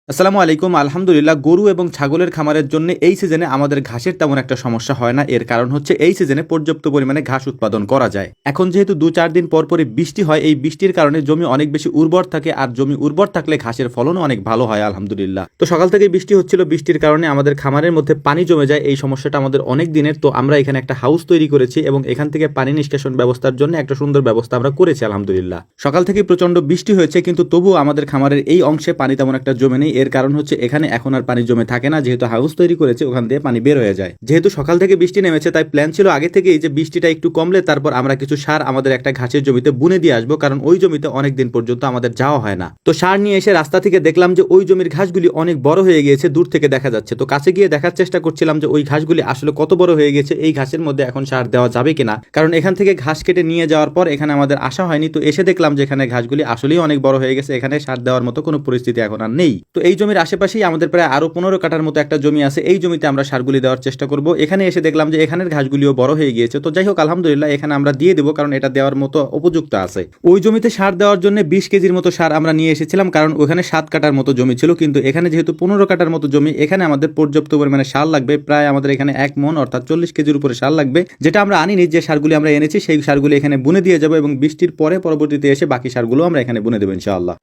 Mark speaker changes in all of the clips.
Speaker 1: আসসালামু আলাইকুম। আলহামদুলিল্লাহ, গরু এবং ছাগলের খামারের জন্য এই সিজনে আমাদের ঘাসের তেমন একটা সমস্যা হয় না। এর কারণ হচ্ছে এই সিজনে পর্যাপ্ত পরিমাণে ঘাস উৎপাদন করা যায়। এখন যেহেতু ২-৪ দিন পর পরই বৃষ্টি হয়, এই বৃষ্টির কারণে জমি অনেক বেশি উর্বর থাকে, আর জমি উর্বর থাকলে ঘাসের ফলনও অনেক ভালো হয় আলহামদুলিল্লাহ। তো সকাল থেকে বৃষ্টি হচ্ছিল, বৃষ্টির কারণে আমাদের খামারের মধ্যে পানি জমে যায়। এই সমস্যাটা আমাদের অনেক দিনের। তো আমরা এখানে একটা হাউস তৈরি করেছি এবং এখান থেকে পানি নিষ্কাশন ব্যবস্থার জন্য একটা সুন্দর ব্যবস্থা আমরা করেছি আলহামদুলিল্লাহ। সকাল থেকে প্রচন্ড বৃষ্টি হয়েছে, কিন্তু তবুও আমাদের খামারের এই অংশে পানি তেমন একটা জমে নেই। এর কারণ হচ্ছে এখানে এখন আর পানি জমে থাকে না, যেহেতু হাউস তৈরি করেছে ওখান দিয়ে পানি বের হয়ে যায়। যেহেতু সকাল থেকে বৃষ্টি নেমেছে, তাই প্ল্যান ছিল আগে থেকেই যে বৃষ্টিটা একটু কমলে তারপর আমরা কিছু সার আমাদের একটা ঘাসের জমিতে বুনে দিয়ে আসবো, কারণ ওই জমিতে অনেক দিন পর্যন্ত আমাদের যাওয়া হয় না। তো সার নিয়ে এসে রাস্তা থেকে দেখলাম যে ওই জমির ঘাসগুলি অনেক বড় হয়ে গিয়েছে, দূর থেকে দেখা যাচ্ছে। তো কাছে গিয়ে দেখার চেষ্টা করছিলাম যে ওই ঘাসগুলি আসলে কত বড় হয়ে গেছে, এই ঘাসের মধ্যে এখন সার দেওয়া যাবে কিনা, কারণ এখান থেকে ঘাস কেটে নিয়ে যাওয়ার পর এখানে আমাদের আসা হয়নি। তো এসে দেখলাম যে এখানে ঘাসগুলি আসলেই অনেক বড় হয়ে গেছে, এখানে সার দেওয়ার মতো কোনো পরিস্থিতি এখন আর নেই। তো এই জমির আশেপাশেই আমাদের প্রায় আরো 15 কাঠার মতো একটা জমি আছে, এই জমিতে আমরা সারগুলি দেওয়ার চেষ্টা করব। এখানে এসে দেখলাম যে এখানের ঘাসগুলিও বড় হয়ে গিয়েছে। তো যাই হোক, আলহামদুলিল্লাহ এখানে আমরা দিয়ে দেবো, কারণ এটা দেওয়ার মতো উপযুক্ত আছে। ওই জমিতে সার দেওয়ার জন্য 20 কেজির মতো সার আমরা নিয়ে এসেছিলাম, কারণ ওখানে 7 কাঠার মতো জমি ছিল, কিন্তু এখানে যেহেতু 15 কাঠার মতো জমি, এখানে আমাদের পর্যাপ্ত পরিমাণে সার লাগবে। প্রায় আমাদের এখানে 1 মণ অর্থাৎ 40 কেজির উপরে সার লাগবে, যেটা আমরা আনিনি। যে সারগুলি আমরা এনেছি সেই সারগুলি এখানে বুনে দিয়ে যাবো এবং বৃষ্টির পরে পরবর্তীতে এসে বাকি সারগুলো আমরা এখানে বুনে দেবো ইনশাআল্লাহ।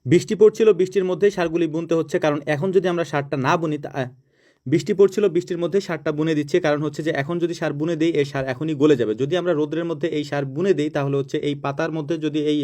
Speaker 1: বৃষ্টি পড়ছিল, বৃষ্টির মধ্যেই সারগুলি বুনতে হচ্ছে, কারণ এখন যদি আমরা সারটা না বুনি বৃষ্টি পড়ছিল, বৃষ্টির মধ্যে সারটা বুনে দিচ্ছে। কারণ হচ্ছে যে এখন যদি সার বুনে দেই, এই সার এখনই গলে যাবে। যদি আমরা রোদ্রের মধ্যে এই সার বুনে দেই, তাহলে হচ্ছে এই পাতার মধ্যে যদি এই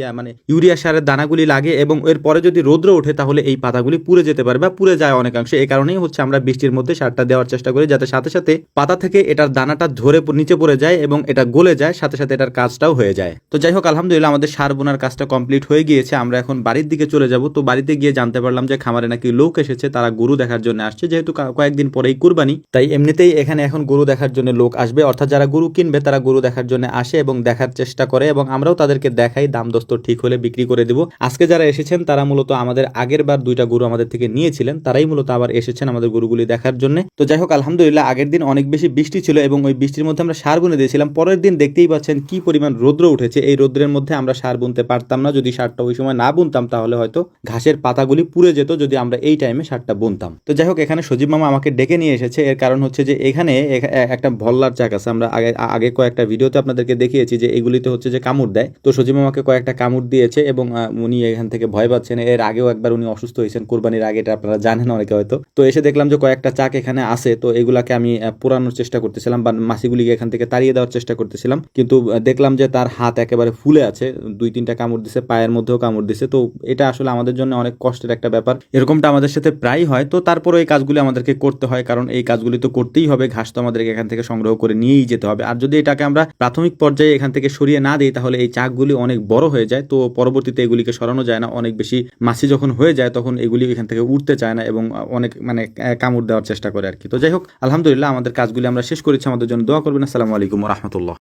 Speaker 1: ইউরিয়া সারের দানাগুলি লাগে এবং এর পরে যদি রোদ্র ওঠে, তাহলে এই পাতাগুলি পুড়ে যেতে পারে বা পুড়ে যায় অনেকাংশে। এই কারণেই হচ্ছে আমরা বৃষ্টির মধ্যে সারটা দেওয়ার চেষ্টা করি, যাতে সাথে সাথে পাতা থেকে এটার দানাটা ঝরে নিচে পড়ে যায় এবং এটা গলে যায়, সাথে সাথে এটার কাজটাও হয়ে যায়। তো যাই হোক, আলহামদুলিল্লাহ আমাদের সার বোনার কাজটা কমপ্লিট হয়ে গিয়েছে। আমরা এখন বাড়ির দিকে চলে যাব। তো বাড়িতে গিয়ে জানতে পারলাম যে খামারে নাকি লোক এসেছে, তারা গরু দেখার জন্য আসছে। যেহেতু কয়েকদিন পরেই কুরবানি, তাই এমনিতেই এখানে এখন গরু দেখার জন্য লোক আসবে, অর্থাৎ যারা গরু কিনবে তারা গরু দেখার জন্য আসে এবং দেখার চেষ্টা করে, এবং আমরাও তাদেরকে দেখাই, দাম দস্ত ঠিক হলে বিক্রি করে দিব। আজকে যারা এসেছেন তারা মূলত আমাদের আগের বার 2টা গরু আমাদের থেকে নিয়েছিলেন, তারাই মূলত আবার এসেছেন আমাদের গরুগুলি দেখার জন্য। তো যাই হোক, আলহামদুলিল্লাহ আগের দিন অনেক বেশি বৃষ্টি ছিল এবং ওই বৃষ্টির মধ্যে আমরা সার বুনে দিয়েছিলাম। পরের দিন দেখতেই পাচ্ছেন কি পরিমাণ রৌদ্র উঠেছে। এই রৌদ্রের মধ্যে আমরা সার বুনতে পারতাম না। যদি সারটা ওই সময় না বুনতাম, তাহলে হয়তো ঘাসের পাতাগুলি পুড়ে যেত, যদি আমরা এই টাইমে সারটা বুনতাম। তো যাই হোক, এখানে সজীব মামা আমাকে ডেকে নিয়ে এসেছে। এর কারণ হচ্ছে যে এখানে একটা ভল্লার চাক আছে। আমরা আগে কয়েকটা ভিডিওতে আপনাদেরকে দেখিয়েছি যে এগুলিতে হচ্ছে যে কামড় দেয়। তো সজীব আমাকে কয়েকটা কামড় দিয়েছে এবং উনি এখান থেকে ভয় পাচ্ছেন। এর আগেও একবার উনি অসুস্থ হয়েছেন কোরবানির আগে, এটা আপনারা জানেন অনেকে হয়তো। তো এসে দেখলাম যে কয়েকটা চাক এখানে আছে। তো এগুলাকে আমি পোড়ানোর চেষ্টা করতেছিলাম বা মাছিগুলিকে এখান থেকে তাড়িয়ে দেওয়ার চেষ্টা করতেছিলাম, কিন্তু দেখলাম যে তার হাত একেবারে ফুলে আছে। 2-3টা কামড় দিছে, পায়ের মধ্যেও কামড় দিছে। তো এটা আসলে আমাদের জন্য অনেক কষ্টের একটা ব্যাপার। এরকমটা আমাদের সাথে প্রায় হয়। তো তারপরে এই কাজগুলি আমাদেরকে করতে হয়, কারণ এই কাজগুলি তো করতেই হবে। ঘাস তো আমাদেরকে এখান থেকে সংগ্রহ করে নিয়েই যেতে হবে। আর যদি এটাকে আমরা প্রাথমিক পর্যায়ে এখান থেকে সরিয়ে না দিই, তাহলে এই চাকগুলি অনেক বড় হয়ে যায়। তো পরবর্তীতে এগুলিকে সরানো যায় না। অনেক বেশি মাছি যখন হয়ে যায়, তখন এগুলি এখান থেকে উঠতে চায় না এবং অনেক কামড় দেওয়ার চেষ্টা করে আর কি। তো যাই হোক, আলহামদুলিল্লাহ আমাদের কাজগুলি আমরা শেষ করেছি। আমাদের জন্য দোয়া করবেন। আসসালামু আলাইকুম ওয়া রাহমাতুল্লাহ।